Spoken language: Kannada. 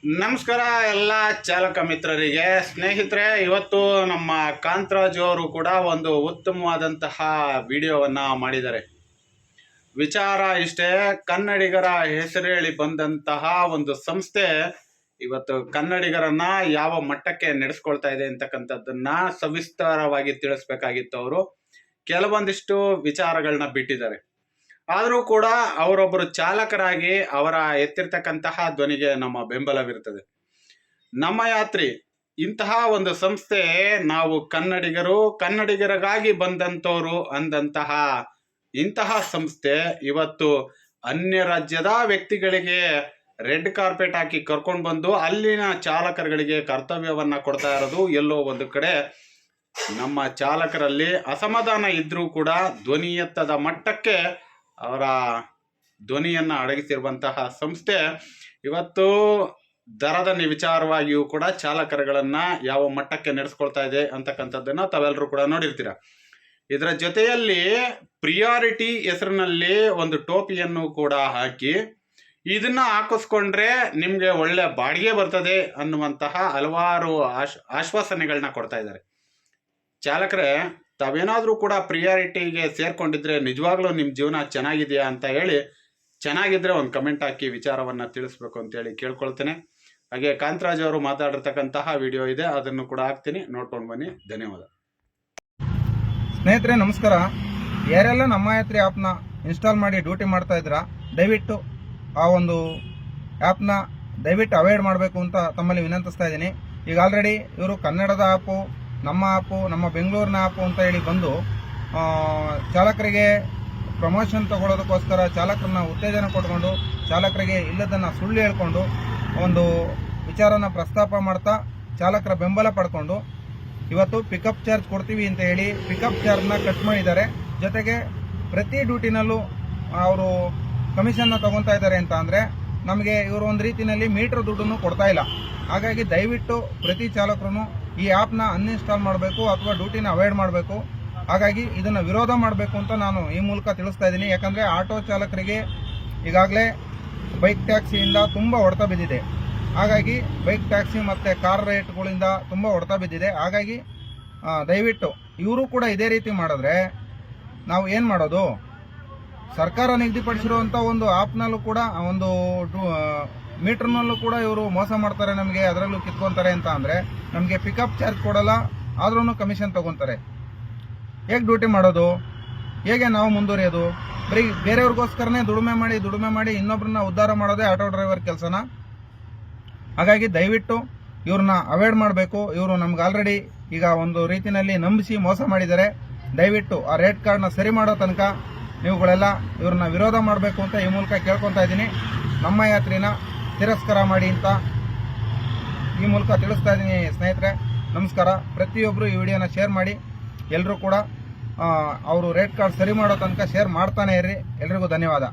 ನಮಸ್ಕಾರ ಎಲ್ಲ ಚಾಲಕ ಮಿತ್ರರಿಗೆ. ಸ್ನೇಹಿತರೆ, ಇವತ್ತು ನಮ್ಮ ಕಾಂತರಾಜು ಅವರು ಕೂಡ ಒಂದು ಉತ್ತಮವಾದಂತಹ ವಿಡಿಯೋವನ್ನು ಮಾಡಿದ್ದಾರೆ. ವಿಚಾರ ಇಷ್ಟೇ, ಕನ್ನಡಿಗರ ಹೆಸರು ಹೇಳಿ ಬಂದಂತಹ ಒಂದು ಸಂಸ್ಥೆ ಇವತ್ತು ಕನ್ನಡಿಗರನ್ನ ಯಾವ ಮಟ್ಟಕ್ಕೆ ನಡೆಸ್ಕೊಳ್ತಾ ಇದೆ ಅಂತಕ್ಕಂಥದ್ದನ್ನ ಸವಿಸ್ತಾರವಾಗಿ ತಿಳಿಸ್ಬೇಕಾಗಿತ್ತು. ಅವರು ಕೆಲವೊಂದಿಷ್ಟು ವಿಚಾರಗಳನ್ನ ಬಿಟ್ಟಿದ್ದಾರೆ. ಆದರೂ ಕೂಡ ಅವರೊಬ್ಬರು ಚಾಲಕರಾಗಿ ಅವರ ಎತ್ತಿರ್ತಕ್ಕಂತಹ ಧ್ವನಿಗೆ ನಮ್ಮ ಬೆಂಬಲವಿರುತ್ತದೆ. ನಮ್ಮ ಯಾತ್ರಿ ಇಂತಹ ಒಂದು ಸಂಸ್ಥೆ, ನಾವು ಕನ್ನಡಿಗರಿಗಾಗಿ ಬಂದಂಥವ್ರು ಅಂದಂತಹ ಇಂತಹ ಸಂಸ್ಥೆ ಇವತ್ತು ಅನ್ಯ ರಾಜ್ಯದ ವ್ಯಕ್ತಿಗಳಿಗೆ ರೆಡ್ ಕಾರ್ಪೆಟ್ ಹಾಕಿ ಕರ್ಕೊಂಡು ಬಂದು ಅಲ್ಲಿನ ಚಾಲಕರುಗಳಿಗೆ ಕರ್ತವ್ಯವನ್ನ ಕೊಡ್ತಾ ಇರೋದು ಎಲ್ಲೋ ಒಂದು ಕಡೆ ನಮ್ಮ ಚಾಲಕರಲ್ಲಿ ಅಸಮಾಧಾನ ಇದ್ರೂ ಕೂಡ ಧ್ವನಿ ಎತ್ತದ ಮಟ್ಟಕ್ಕೆ ಅವರ ಧ್ವನಿಯನ್ನು ಅಡಗಿಸಿರುವಂತಹ ಸಂಸ್ಥೆ ಇವತ್ತು ದರದ ವಿಚಾರವಾಗಿಯೂ ಕೂಡ ಚಾಲಕರುಗಳನ್ನು ಯಾವ ಮಟ್ಟಕ್ಕೆ ನಡೆಸ್ಕೊಳ್ತಾ ಇದೆ ಅಂತಕ್ಕಂಥದ್ದನ್ನು ತಾವೆಲ್ಲರೂ ಕೂಡ ನೋಡಿರ್ತೀರ. ಇದರ ಜೊತೆಯಲ್ಲಿ ಪ್ರಿಯಾರಿಟಿ ಹೆಸರಿನಲ್ಲಿ ಒಂದು ಟೋಪಿಯನ್ನು ಕೂಡ ಹಾಕಿ ಇದನ್ನ ಹಾಕಿಸ್ಕೊಂಡ್ರೆ ನಿಮಗೆ ಒಳ್ಳೆ ಬಾಡಿಗೆ ಬರ್ತದೆ ಅನ್ನುವಂತಹ ಹಲವಾರು ಆಶ್ವಾಸನೆಗಳನ್ನ ಕೊಡ್ತಾ ಇದ್ದಾರೆ. ಚಾಲಕರೇ, ತಾವೇನಾದರೂ ಕೂಡ ಪ್ರಿಯಾರಿಟಿಗೆ ಸೇರ್ಕೊಂಡಿದ್ರೆ ನಿಜವಾಗ್ಲೂ ನಿಮ್ಮ ಜೀವನ ಚೆನ್ನಾಗಿದೆಯಾ ಅಂತ ಹೇಳಿ, ಚೆನ್ನಾಗಿದ್ರೆ ಒಂದು ಕಮೆಂಟ್ ಹಾಕಿ ವಿಚಾರವನ್ನು ತಿಳಿಸ್ಬೇಕು ಅಂತೇಳಿ ಕೇಳ್ಕೊಳ್ತೇನೆ. ಹಾಗೆ ಕಾಂತರಾಜ್ ಅವರು ಮಾತಾಡಿರ್ತಕ್ಕಂತಹ ವಿಡಿಯೋ ಇದೆ, ಅದನ್ನು ಕೂಡ ಹಾಕ್ತೀನಿ, ನೋಡ್ಕೊಂಡು ಬನ್ನಿ. ಧನ್ಯವಾದ. ಸ್ನೇಹಿತರೆ ನಮಸ್ಕಾರ. ಯಾರೆಲ್ಲ ನಮ್ಮ ಯಾತ್ರಿ ಆ್ಯಪ್ನ ಇನ್ಸ್ಟಾಲ್ ಮಾಡಿ ಡ್ಯೂಟಿ ಮಾಡ್ತಾ ಇದ್ದೀರಾ, ದಯವಿಟ್ಟು ಆ ಒಂದು ಆ್ಯಪ್ನ ದಯವಿಟ್ಟು ಅವಾಯ್ಡ್ ಮಾಡಬೇಕು ಅಂತ ತಮ್ಮಲ್ಲಿ ವಿನಂತಿಸ್ತಾ ಇದ್ದೀನಿ. ಈಗ ಆಲ್ರೆಡಿ ಇವರು ಕನ್ನಡದ ಆ್ಯಪು, ನಮ್ಮ ಆ್ಯಪು, ನಮ್ಮ ಬೆಂಗಳೂರಿನ ಆ್ಯಪು ಅಂತ ಹೇಳಿ ಬಂದು ಚಾಲಕರಿಗೆ ಪ್ರಮೋಷನ್ ತಗೊಳ್ಳೋದಕ್ಕೋಸ್ಕರ ಚಾಲಕರನ್ನ ಉತ್ತೇಜನ ಕೊಟ್ಕೊಂಡು ಚಾಲಕರಿಗೆ ಇಲ್ಲದನ್ನು ಸುಳ್ಳು ಹೇಳ್ಕೊಂಡು ಒಂದು ವಿಚಾರನ ಪ್ರಸ್ತಾಪ ಮಾಡ್ತಾ ಚಾಲಕರ ಬೆಂಬಲ ಪಡ್ಕೊಂಡು ಇವತ್ತು ಪಿಕಪ್ ಚಾರ್ಜ್ ಕೊಡ್ತೀವಿ ಅಂತ ಹೇಳಿ ಪಿಕಪ್ ಚಾರ್ಜ್ನ ಕಟ್ ಮಾಡಿದ್ದಾರೆ. ಜೊತೆಗೆ ಪ್ರತಿ ಡ್ಯೂಟಿನಲ್ಲೂ ಅವರು ಕಮಿಷನ್ನ ತಗೊತಾ ಇದ್ದಾರೆ ಅಂತ ಅಂದರೆ ನಮಗೆ ಇವರು ಒಂದು ರೀತಿಯಲ್ಲಿ ಮೀಟರ್ ದುಡ್ಡನ್ನು ಕೊಡ್ತಾ ಇಲ್ಲ. ಹಾಗಾಗಿ ದಯವಿಟ್ಟು ಪ್ರತಿ ಚಾಲಕರು ಈ ಆ್ಯಪ್ನ ಅನ್ಇನ್ಸ್ಟಾಲ್ ಮಾಡಬೇಕು ಅಥವಾ ಡ್ಯೂಟಿನ ಅವಾಯ್ಡ್ ಮಾಡಬೇಕು. ಹಾಗಾಗಿ ಇದನ್ನು ವಿರೋಧ ಮಾಡಬೇಕು ಅಂತ ನಾನು ಈ ಮೂಲಕ ತಿಳಿಸ್ತಾ ಇದ್ದೀನಿ. ಯಾಕಂದರೆ ಆಟೋ ಚಾಲಕರಿಗೆ ಈಗಾಗಲೇ ಬೈಕ್ ಟ್ಯಾಕ್ಸಿಯಿಂದ ತುಂಬ ಹೊಡೆತ ಬಿದ್ದಿದೆ. ಹಾಗಾಗಿ ಬೈಕ್ ಟ್ಯಾಕ್ಸಿ ಮತ್ತು ಕಾರ್ ರೇಟ್ಗಳಿಂದ ತುಂಬ ಹೊಡೆತ ಬಿದ್ದಿದೆ. ಹಾಗಾಗಿ ದಯವಿಟ್ಟು ಇವರು ಕೂಡ ಇದೇ ರೀತಿ ಮಾಡಿದ್ರೆ ನಾವು ಏನು ಮಾಡೋದು? ಸರ್ಕಾರ ನಿಗದಿಪಡಿಸಿರುವಂಥ ಒಂದು ಆ್ಯಪ್ನಲ್ಲೂ ಕೂಡ ಒಂದು ಮೀಟರ್ನಲ್ಲೂ ಕೂಡ ಇವರು ಮೋಸ ಮಾಡ್ತಾರೆ, ನಮಗೆ ಅದರಲ್ಲೂ ಕಿತ್ಕೊತಾರೆ ಅಂತ ಅಂದರೆ ನಮಗೆ ಪಿಕಪ್ ಚಾರ್ಜ್ ಕೊಡಲ್ಲ, ಆದ್ರೂ ಕಮಿಷನ್ ತಗೊತಾರೆ. ಹೇಗೆ ಡ್ಯೂಟಿ ಮಾಡೋದು? ಹೇಗೆ ನಾವು ಮುಂದುವರಿಯೋದು? ಬರೀ ಬೇರೆಯವ್ರಿಗೋಸ್ಕರನೇ ದುಡಿಮೆ ಮಾಡಿ ಇನ್ನೊಬ್ಬರನ್ನ ಉದ್ಧಾರ ಮಾಡೋದೇ ಆಟೋ ಡ್ರೈವರ್ ಕೆಲಸನ. ಹಾಗಾಗಿ ದಯವಿಟ್ಟು ಇವ್ರನ್ನ ಅವಾಯ್ಡ್ ಮಾಡಬೇಕು. ಇವರು ನಮ್ಗೆ ಆಲ್ರೆಡಿ ಈಗ ಒಂದು ರೀತಿಯಲ್ಲಿ ನಂಬಿಸಿ ಮೋಸ ಮಾಡಿದ್ದಾರೆ. ದಯವಿಟ್ಟು ಆ ರೇಟ್ ಕಾರ್ಡ್ನ ಸರಿ ಮಾಡೋ ತನಕ ನೀವುಗಳೆಲ್ಲ ಇವ್ರನ್ನ ವಿರೋಧ ಮಾಡಬೇಕು ಅಂತ ಈ ಮೂಲಕ ಕೇಳ್ಕೊತಾ ಇದ್ದೀನಿ. ನಮ್ಮ ಯಾತ್ರಿನ ತಿರಸ್ಕಾರ ಮಾಡಿ ಅಂತ ಈ ಮೂಲಕ ತಿಳಿಸ್ತಾ ಇದ್ದೀನಿ. ಸ್ನೇಹಿತರೆ ನಮಸ್ಕಾರ. ಪ್ರತಿಯೊಬ್ಬರು ಈ ವಿಡಿಯೋನ ಶೇರ್ ಮಾಡಿ. ಎಲ್ಲರೂ ಕೂಡ ಅವರು ರೇಟ್ ಕಾರ್ಡ್ ಸರಿ ಮಾಡೋ ತನಕ ಶೇರ್ ಮಾಡ್ತಾನೆ ಇರ್ರಿ. ಎಲ್ರಿಗೂ ಧನ್ಯವಾದ.